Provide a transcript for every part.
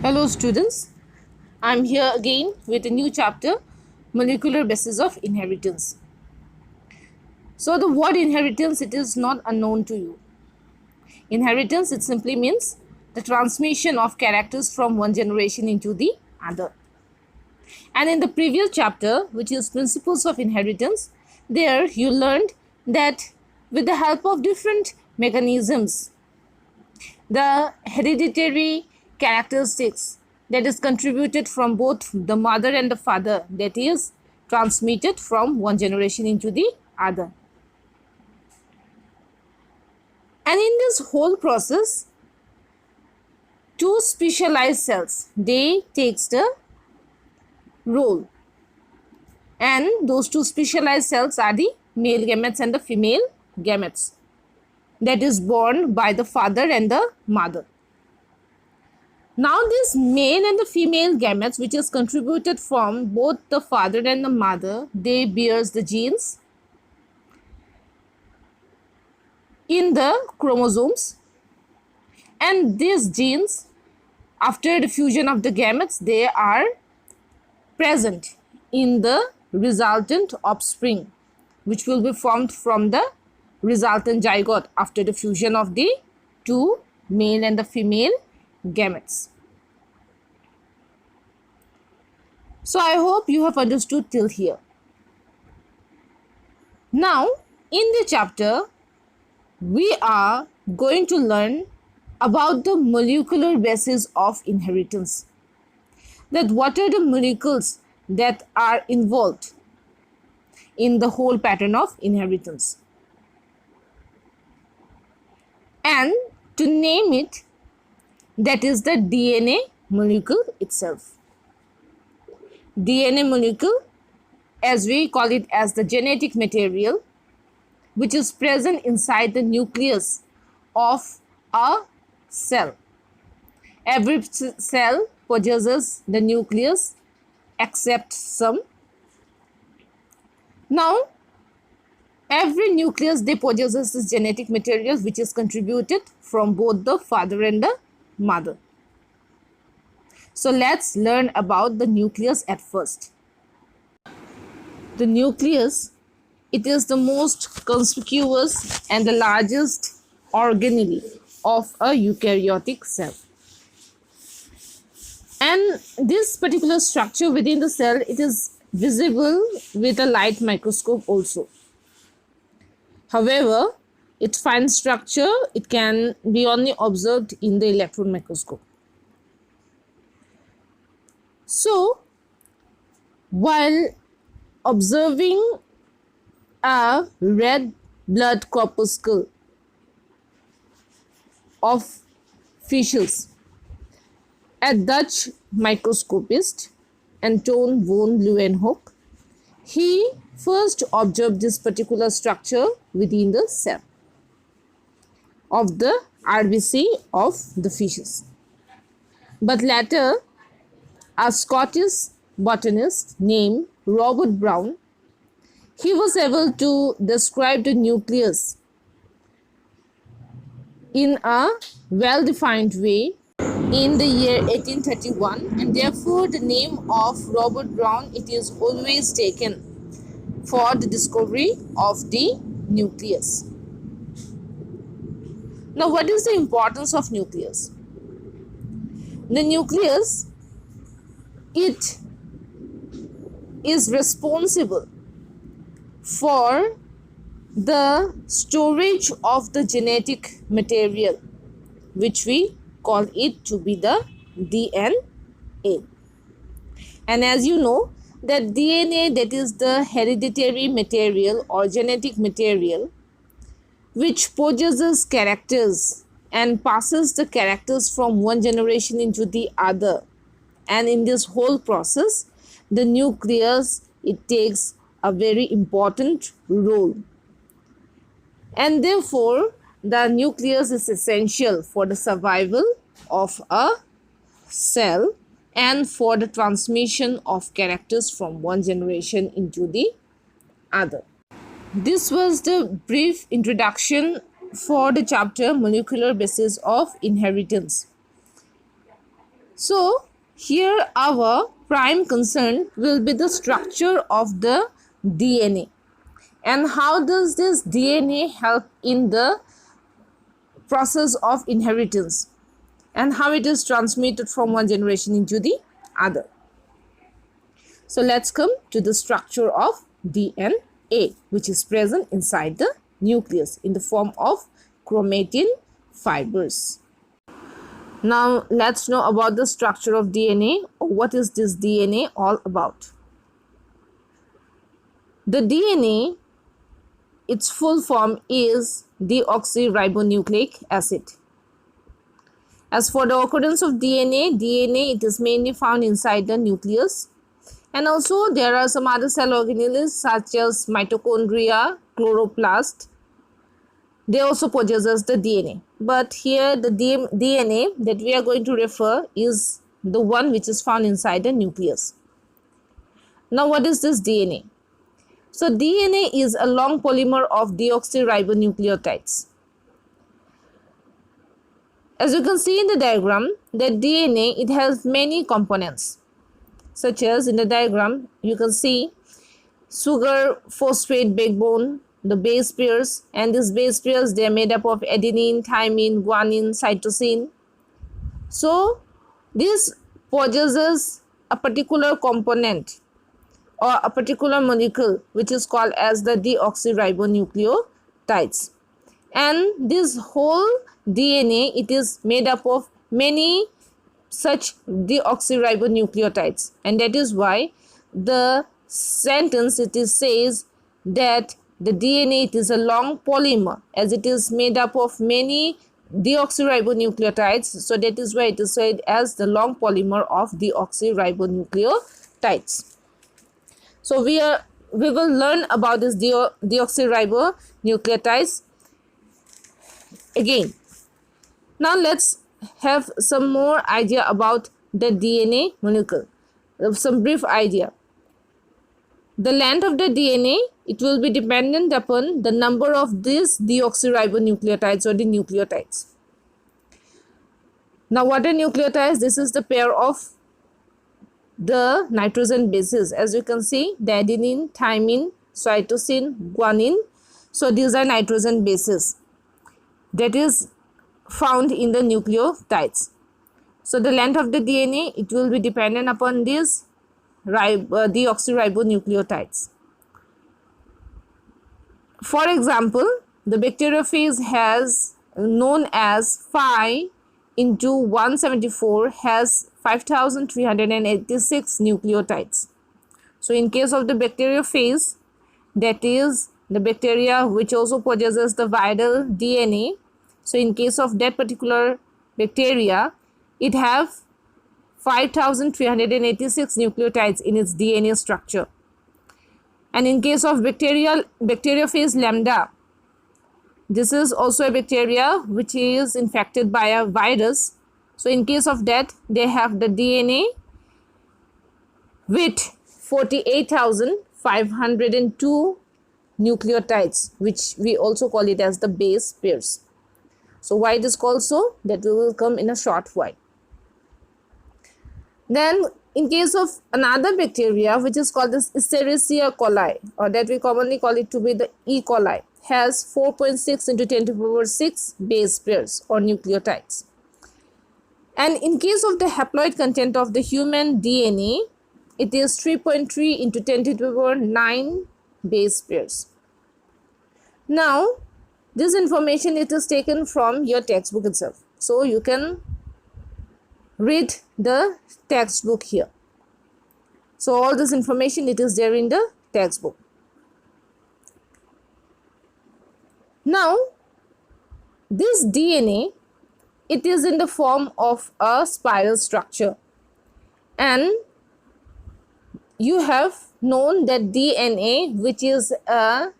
Hello students, I'm here again with a new chapter, Molecular Basis of Inheritance. So the word inheritance, it is not unknown to you. Inheritance, it simply means the transmission of characters from one generation into the other. And in the previous chapter, which is Principles of Inheritance, there you learned that with the help of different mechanisms, the hereditary characteristics that is contributed from both the mother and the father, that is transmitted from one generation into the other. And in this whole process, two specialized cells, they takes the role, and those two specialized cells are the male gametes and the female gametes, that is born by the father and the mother. Now this male and the female gametes, which is contributed from both the father and the mother, they bears the genes in the chromosomes, and these genes, after the fusion of the gametes, they are present in the resultant offspring, which will be formed from the resultant zygote after the fusion of the two male and the female gametes. So I hope you have understood till here. Now in the chapter we are going to learn about the molecular basis of inheritance. That what are the molecules that are involved in the whole pattern of inheritance. And to name it, that is the DNA molecule itself. DNA molecule, as we call it, as the genetic material which is present inside the nucleus of a cell. Every cell possesses the nucleus except some. Now every nucleus, they possesses this genetic material which is contributed from both the father and the mother. So let's learn about the nucleus at first. The nucleus, it is the most conspicuous and the largest organelle of a eukaryotic cell. And this particular structure within the cell, it is visible with a light microscope also. However, its fine structure, it can be only observed in the electron microscope. So, while observing a red blood corpuscle of fishes, a Dutch microscopist, Anton von Leeuwenhoek, he first observed this particular structure within the cell of the RBC of the fishes. But later, a Scottish botanist named Robert Brown, he was able to describe the nucleus in a well-defined way in the year 1831, and therefore the name of Robert Brown, it is always taken for the discovery of the nucleus. Now what is the importance of nucleus? The nucleus, it is responsible for the storage of the genetic material, which we call it to be the DNA. And as you know, that DNA, that is the hereditary material or genetic material which possesses characters and passes the characters from one generation into the other. And in this whole process, the nucleus, it takes a very important role. And therefore, the nucleus is essential for the survival of a cell and for the transmission of characters from one generation into the other. This was the brief introduction for the chapter Molecular Basis of Inheritance. So here our prime concern will be the structure of the DNA and how does this DNA help in the process of inheritance and how it is transmitted from one generation into the other. So let's come to the structure of DNA, which is present inside the nucleus in the form of chromatin fibers. Now let's know about the structure of DNA. What is this DNA all about? The DNA, its full form is deoxyribonucleic acid. As for the occurrence of DNA, it is mainly found inside the nucleus. And also there are some other cell organelles such as mitochondria, chloroplast. They also possess the DNA. But here the DNA that we are going to refer is the one which is found inside the nucleus. Now what is this DNA? So DNA is a long polymer of deoxyribonucleotides. As you can see in the diagram, that DNA, it has many components. Such as in the diagram, you can see sugar phosphate backbone, the base pairs, and these base pairs, they are made up of adenine, thymine, guanine, cytosine. So this possesses a particular component or a particular molecule which is called as the deoxyribonucleotides. And this whole DNA, it is made up of many such deoxyribonucleotides, and that is why the sentence it is says that the DNA, it is a long polymer as it is made up of many deoxyribonucleotides. So that is why it is said as the long polymer of deoxyribonucleotides. So we will learn about this deoxyribonucleotides again. Now let's have some more idea about the DNA molecule. Some brief idea. The length of the DNA, it will be dependent upon the number of these deoxyribonucleotides or the nucleotides. Now what are nucleotides? This is the pair of the nitrogen bases. As you can see, the adenine, thymine, cytosine, guanine. So these are nitrogen bases that is found in the nucleotides. So the length of the DNA, it will be dependent upon these deoxyribonucleotides. For example, the bacteriophage has known as phi into 174 has 5386 nucleotides. So in case of the bacteriophage, that is the bacteria which also possesses the viral DNA. So in case of that particular bacteria, it have 5386 nucleotides in its DNA structure. And in case of bacteriophage lambda, this is also a bacteria which is infected by a virus. So in case of that, they have the DNA with 48,502 nucleotides, which we also call it as the base pairs. So why it is called so, that we will come in a short while. Then in case of another bacteria which is called this Escherichia coli, or that we commonly call it to be the E. coli, has 4.6 into 10 to the power 6 base pairs or nucleotides. And in case of the haploid content of the human DNA, it is 3.3 into 10 to the power 9 base pairs. Now this information, it is taken from your textbook itself. So you can read the textbook here. So all this information, it is there in the textbook. Now this DNA, it is in the form of a spiral structure, and you have known that DNA, which is a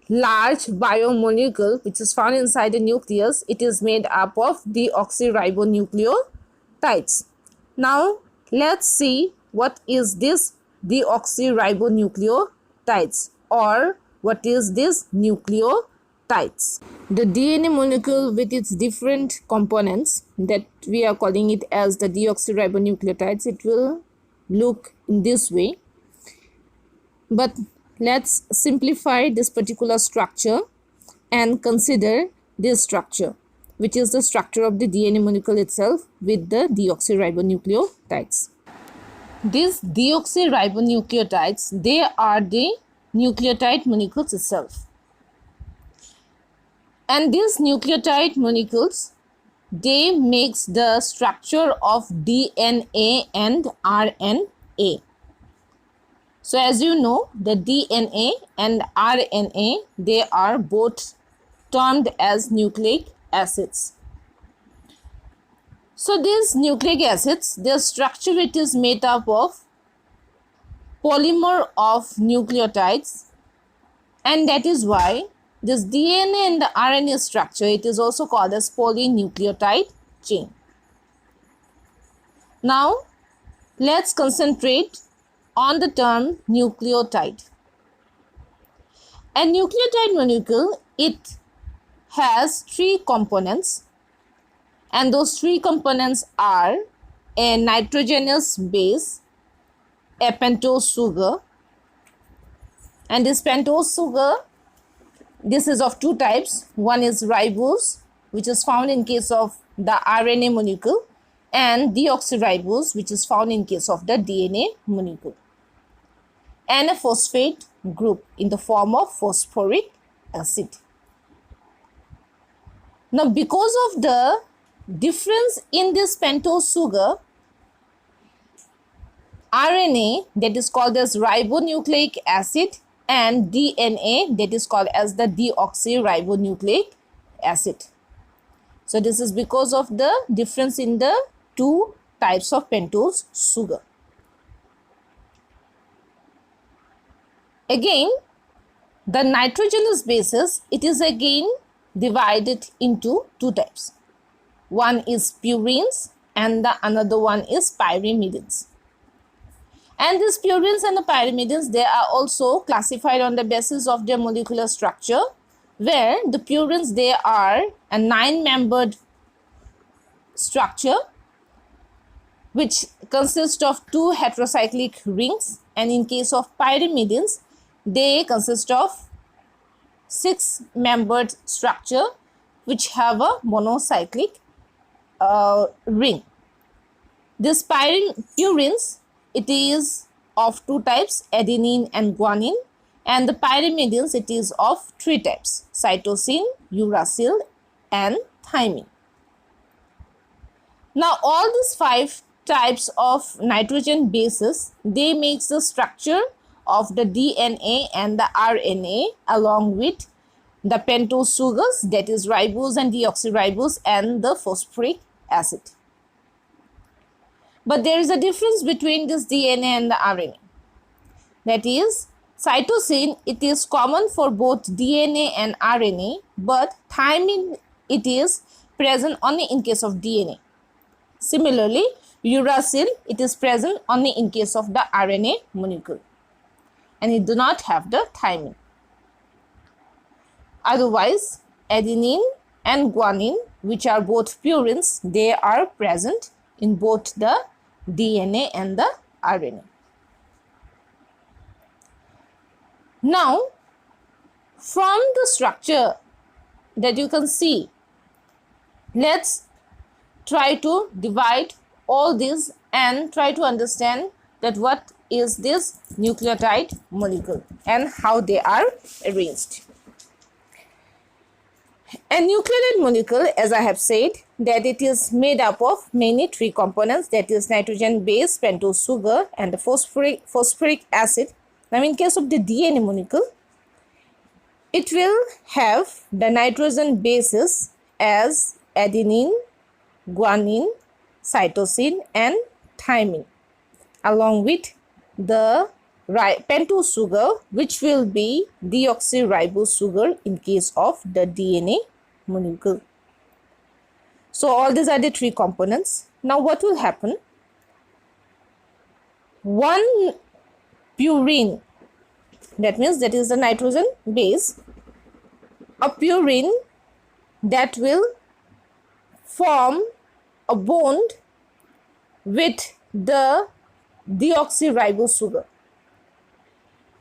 large biomolecule which is found inside the nucleus, it is made up of deoxyribonucleotides. Now let's see what is this deoxyribonucleotides or what is this nucleotide. nucleotides. The DNA molecule with its different components, that we are calling it as the deoxyribonucleotides, it will look in this way. But let's simplify this particular structure and consider this structure, which is the structure of the DNA molecule itself with the deoxyribonucleotides. These deoxyribonucleotides, they are the nucleotide molecules itself. And these nucleotide molecules, they makes the structure of DNA and RNA. So as you know, the DNA and RNA, they are both termed as nucleic acids. So these nucleic acids, their structure, it is made up of polymer of nucleotides, and that is why this DNA and the RNA structure, it is also called as polynucleotide chain. Now let's concentrate on the term nucleotide. A nucleotide molecule, it has three components, and those three components are a nitrogenous base, a pentose sugar, and this pentose sugar, this is of two types. One is ribose, which is found in case of the RNA molecule, and deoxyribose, which is found in case of the DNA molecule, and a phosphate group in the form of phosphoric acid. Now, because of the difference in this pentose sugar, RNA, that is called as ribonucleic acid, and DNA, that is called as the deoxyribonucleic acid. So this is because of the difference in the two types of pentose sugar. Again, the nitrogenous bases, it is again divided into two types. One is purines and the another one is pyrimidines. And these purines and the pyrimidines, they are also classified on the basis of their molecular structure, where the purines, they are a 9-membered structure which consists of 2 heterocyclic rings, and in case of pyrimidines, they consist of 6-membered structure which have a monocyclic ring. This purines, it is of two types, adenine and guanine, and the pyrimidines, it is of three types, cytosine, uracil and thymine. Now all these 5 types of nitrogen bases, they make the structure of the DNA and the RNA along with the pentose sugars, that is ribose and deoxyribose, and the phosphoric acid. But there is a difference between this DNA and the RNA. That is, cytosine, it is common for both DNA and RNA, but thymine, it is present only in case of DNA. Similarly, uracil, it is present only in case of the RNA molecule, and it do not have the thymine. Otherwise, adenine and guanine, which are both purines, they are present in both the DNA and the RNA. Now, from the structure that you can see, let's try to divide all these and try to understand that what is this nucleotide molecule and how they are arranged. A nucleotide molecule, as I have said, that it is made up of many 3 components, that is nitrogen base, pentose sugar and the phosphoric acid. Now in case of the DNA molecule, it will have the nitrogen bases as adenine, guanine, cytosine and thymine, along with the pentose sugar, which will be deoxyribose sugar in case of the DNA molecule. So all these are the 3 components. Now what will happen? One purine, that means that is the nitrogen base, a purine that will form a bond with the deoxyribose sugar,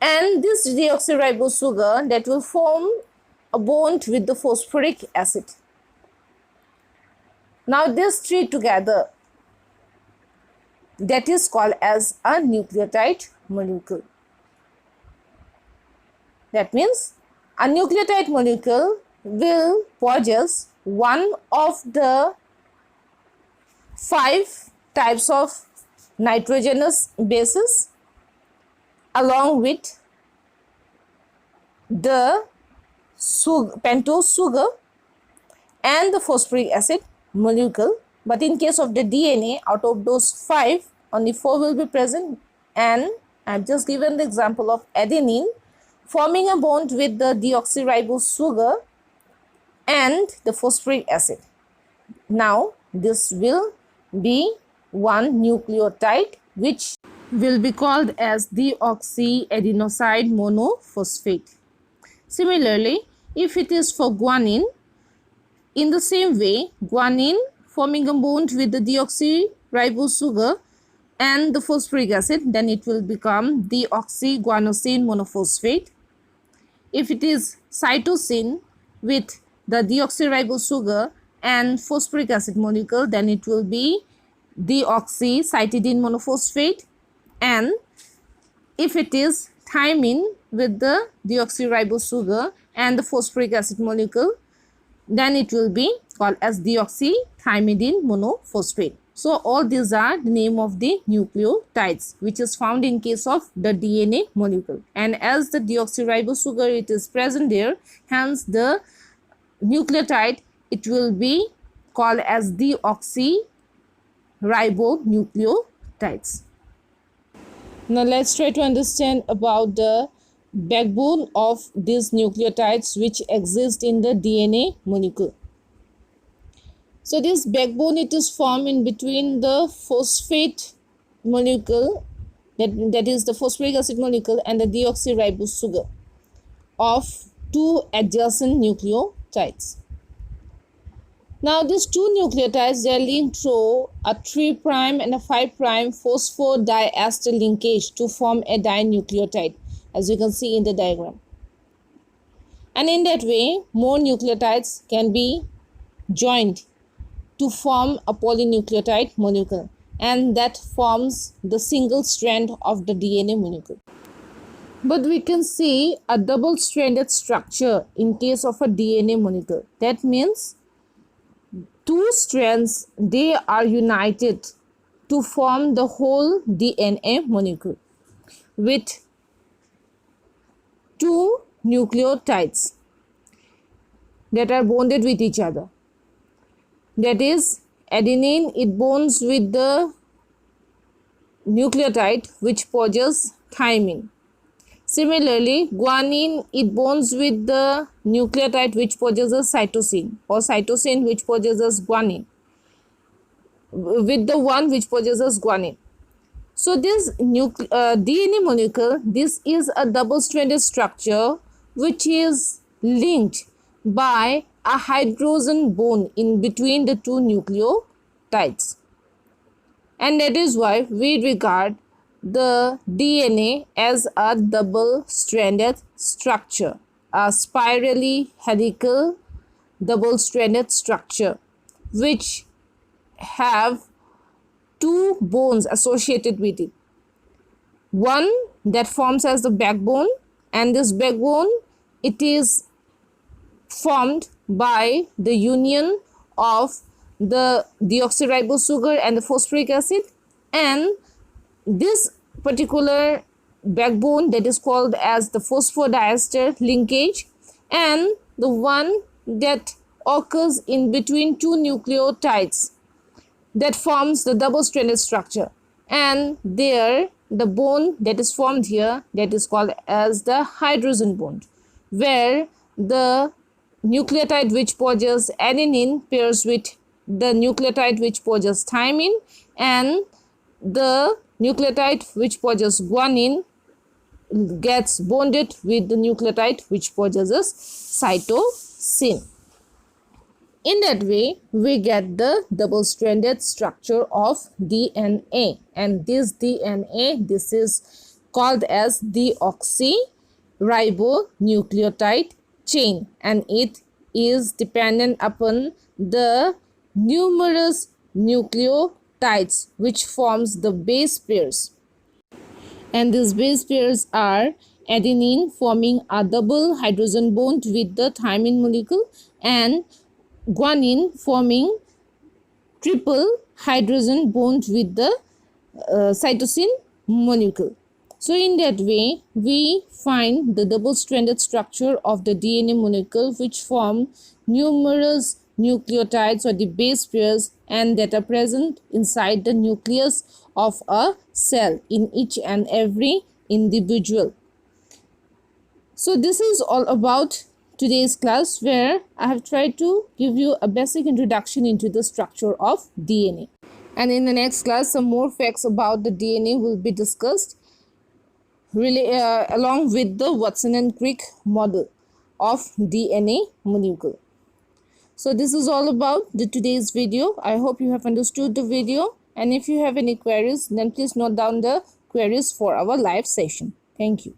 and this deoxyribose sugar that will form a bond with the phosphoric acid. Now these three together, that is called as a nucleotide molecule. That means a nucleotide molecule will possess one of the 5 types of nitrogenous bases along with the pentose sugar and the phosphoric acid molecule. But in case of the DNA, out of those 5, only 4 will be present, and I have just given the example of adenine forming a bond with the deoxyribose sugar and the phosphoric acid. Now this will be one nucleotide which will be called as deoxyadenoside monophosphate. Similarly, if it is for guanine, in the same way, guanine forming a bond with the deoxyribose sugar and the phosphoric acid, then it will become deoxyguanosine monophosphate. If it is cytosine with the deoxyribose sugar and phosphoric acid molecule, then it will be deoxycytidine monophosphate. And if it is thymine with the deoxyribose sugar and the phosphoric acid molecule, then it will be called as deoxythymidine monophosphate. So all these are the name of the nucleotides which is found in case of the DNA molecule. And as the deoxyribose sugar it is present there, hence the nucleotide it will be called as deoxyribonucleotides. Now let's try to understand about the backbone of these nucleotides which exist in the DNA molecule. So this backbone it is formed in between the phosphate molecule, that is the phosphoric acid molecule, and the deoxyribose sugar of 2 adjacent nucleotides. Now these 2 nucleotides they are linked through a 3' and a 5' phosphodiester linkage to form a dinucleotide, as you can see in the diagram. And in that way more nucleotides can be joined to form a polynucleotide molecule, and that forms the single strand of the DNA molecule. But we can see a double-stranded structure in case of a DNA molecule. That means 2 strands they are united to form the whole DNA molecule with 2 nucleotides that are bonded with each other. That is, adenine it bonds with the nucleotide which possesses thymine. Similarly, guanine it bonds with the nucleotide which possesses cytosine, or cytosine which possesses guanine, with the one which possesses guanine. So this DNA molecule, this is a double-stranded structure which is linked by a hydrogen bond in between the 2 nucleotides, and that is why we regard the DNA as a double-stranded structure, a spirally helical double-stranded structure which have 2 bones associated with it. One that forms as the backbone, and this backbone it is formed by the union of the deoxyribose sugar and the phosphoric acid, and this particular backbone that is called as the phosphodiester linkage, and the one that occurs in between 2 nucleotides that forms the double-stranded structure, and there the bond that is formed here that is called as the hydrogen bond, where the nucleotide which possesses adenine pairs with the nucleotide which possesses thymine, and the nucleotide which possesses guanine gets bonded with the nucleotide which possesses cytosine. In that way, we get the double-stranded structure of DNA, and this DNA, this is called as deoxyribonucleotide chain, and it is dependent upon the numerous nucleotides which forms the base pairs, and these base pairs are adenine forming a double hydrogen bond with the thymine molecule, and guanine forming triple hydrogen bond with the cytosine molecule. So in that way, we find the double-stranded structure of the DNA molecule which form numerous nucleotides or the base pairs, and that are present inside the nucleus of a cell in each and every individual. So this is all about today's class, where I have tried to give you a basic introduction into the structure of DNA. And in the next class, some more facts about the DNA will be discussed along with the Watson and Crick model of DNA molecule. So this is all about today's video. I hope you have understood the video, and if you have any queries, then please note down the queries for our live session. Thank you.